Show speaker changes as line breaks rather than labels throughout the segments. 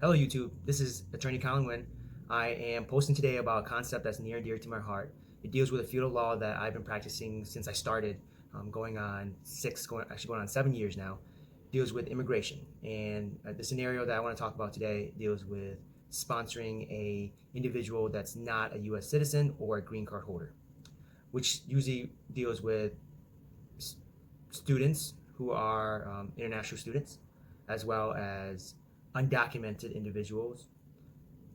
Hello YouTube, this is Attorney Colin Wynn. I am posting today about a concept that's near and dear to my heart. It deals with a field of law that I've been practicing since I started, going on 7 years now. It deals with immigration, and the scenario that I want to talk about today deals with sponsoring a individual that's not a U.S. citizen or a green card holder, which usually deals with students who are international students, as well as undocumented individuals,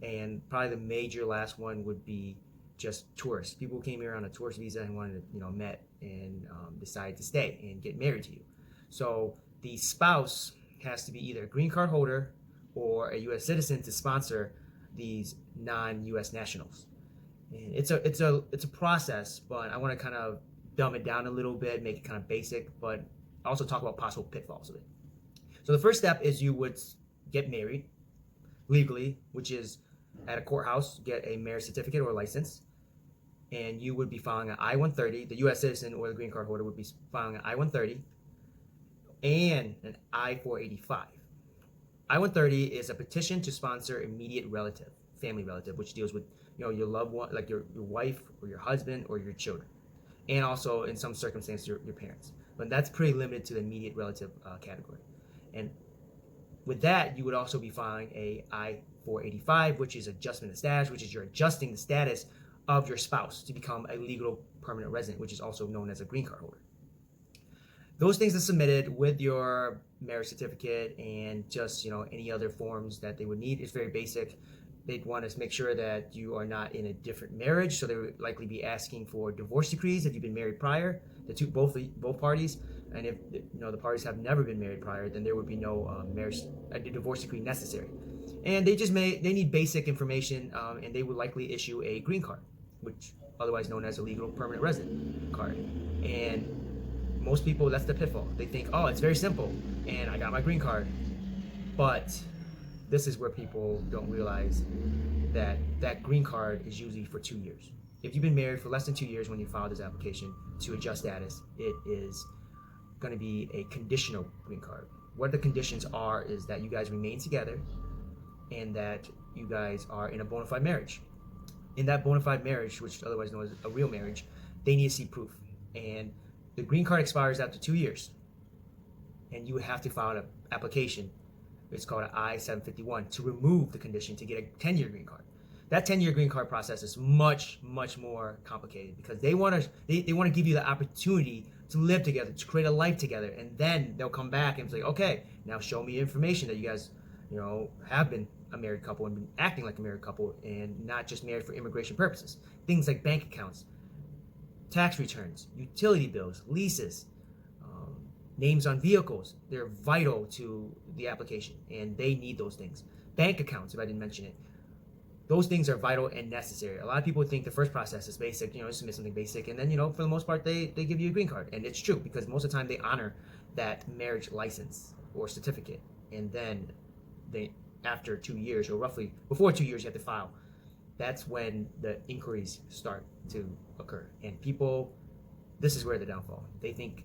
and probably the major last one would be just tourists. People who came here on a tourist visa and wanted to, met and decided to stay and get married to you. So the spouse has to be either a green card holder or a U.S. citizen to sponsor these non-U.S. nationals. And it's a process, but I want to kind of dumb it down a little bit, make it kind of basic, but also talk about possible pitfalls of it. So the first step is you would get married legally, which is at a courthouse, get a marriage certificate or license, and you would be filing an I-130. The U.S. citizen or the green card holder would be filing an I-130 and an I-485. I-130 is a petition to sponsor immediate relative, family relative, which deals with your loved one, like your wife or your husband or your children, and also in some circumstances your parents. But that's pretty limited to the immediate relative category. And with that, you would also be filing a I-485, which is adjustment of status, which is you're adjusting the status of your spouse to become a legal permanent resident, which is also known as a green card holder. Those things are submitted with your marriage certificate and just any other forms that they would need. It's very basic. They'd want to make sure that you are not in a different marriage, so they would likely be asking for divorce decrees if you've been married prior, both parties. And if the parties have never been married prior, then there would be no divorce decree necessary. And they need basic information, and they would likely issue a green card, which otherwise known as a legal permanent resident card. And most people, that's the pitfall. They think, oh, it's very simple, and I got my green card. But this is where people don't realize that green card is usually for 2 years. If you've been married for less than 2 years when you file this application to adjust status, it is going to be a conditional green card. What the conditions are is that you guys remain together and that you guys are in a bona fide marriage. In that bona fide marriage, which is otherwise known as a real marriage, they need to see proof. And the green card expires after 2 years. And you would have to file an application, it's called an I-751, to remove the condition to get a 10-year green card. That 10-year green card process is much, much more complicated because they want to give you the opportunity to live together, to create a life together, and then they'll come back and say, okay, now show me information that you guys, have been a married couple and been acting like a married couple and not just married for immigration purposes. Things like bank accounts, tax returns, utility bills, leases, names on vehicles. They're vital to the application, and they need those things. Bank accounts, if I didn't mention it. Those things are vital and necessary. A lot of people think the first process is basic, submit something basic, and then, for the most part, they give you a green card. And it's true, because most of the time they honor that marriage license or certificate. And then after 2 years, or roughly before 2 years, you have to file. That's when the inquiries start to occur. And people, this is where the downfall. They think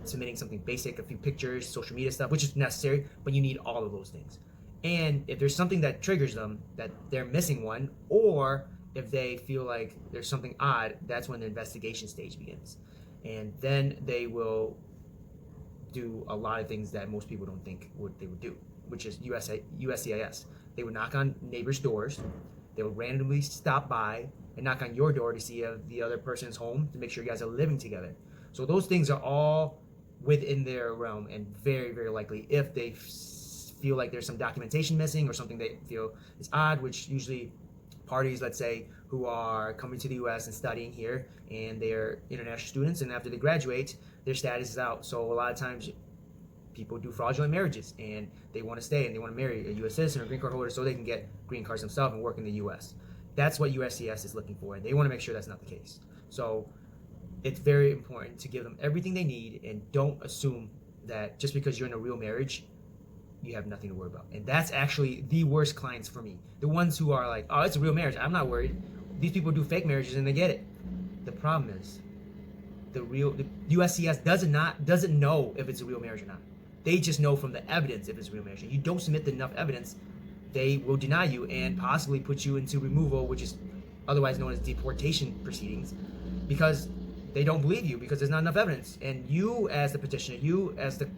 submitting something basic, a few pictures, social media stuff, which is necessary, but you need all of those things. And if there's something that triggers them, that they're missing one, or if they feel like there's something odd, that's when the investigation stage begins. And then they will do a lot of things that most people don't think they would do, which is USCIS. They would knock on neighbors' doors. They would randomly stop by and knock on your door to see if the other person's home, to make sure you guys are living together. So those things are all within their realm, and very, very likely, if they feel like there's some documentation missing or something they feel is odd, which usually parties, let's say, who are coming to the U.S. and studying here, and they're international students, and after they graduate, their status is out. So a lot of times people do fraudulent marriages, and they want to stay and they want to marry a U.S. citizen or green card holder so they can get green cards themselves and work in the U.S. That's what USCIS is looking for, and they want to make sure that's not the case. So it's very important to give them everything they need, and don't assume that just because you're in a real marriage, you have nothing to worry about. And that's actually the worst clients for me. The ones who are like, oh, it's a real marriage, I'm not worried. These people do fake marriages and they get it. The problem is, the USCIS doesn't know if it's a real marriage or not. They just know from the evidence if it's a real marriage. And you don't submit enough evidence, they will deny you and possibly put you into removal, which is otherwise known as deportation proceedings, because they don't believe you, because there's not enough evidence. And you as the petitioner, you as the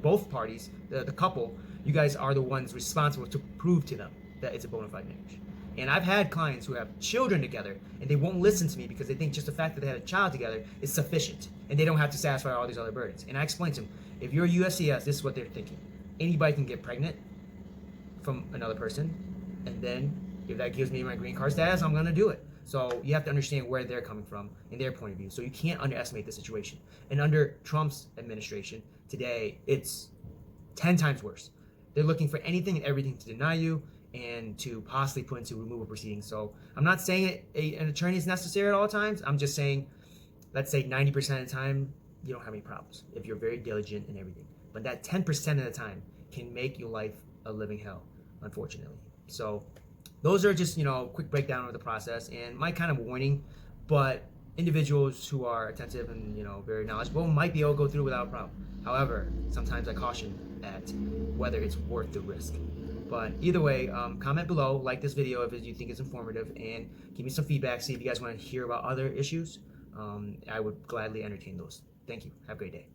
both parties, the couple, you guys are the ones responsible to prove to them that it's a bona fide marriage. And I've had clients who have children together and they won't listen to me because they think just the fact that they had a child together is sufficient and they don't have to satisfy all these other burdens. And I explain to them, if you're a USCIS, this is what they're thinking. Anybody can get pregnant from another person, and then if that gives me my green card status, I'm gonna do it. So you have to understand where they're coming from and their point of view. So you can't underestimate the situation. And under Trump's administration today, it's 10 times worse. They're looking for anything and everything to deny you and to possibly put into removal proceedings. So I'm not saying an attorney is necessary at all times. I'm just saying, let's say 90% of the time, you don't have any problems if you're very diligent and everything. But that 10% of the time can make your life a living hell, unfortunately. So those are just, quick breakdown of the process and my kind of warning. But individuals who are attentive and, very knowledgeable might be able to go through without a problem. However, sometimes I caution at whether it's worth the risk. But either way, comment below, like this video if you think it's informative, and give me some feedback. See if you guys want to hear about other issues. I would gladly entertain those. Thank you. Have a great day.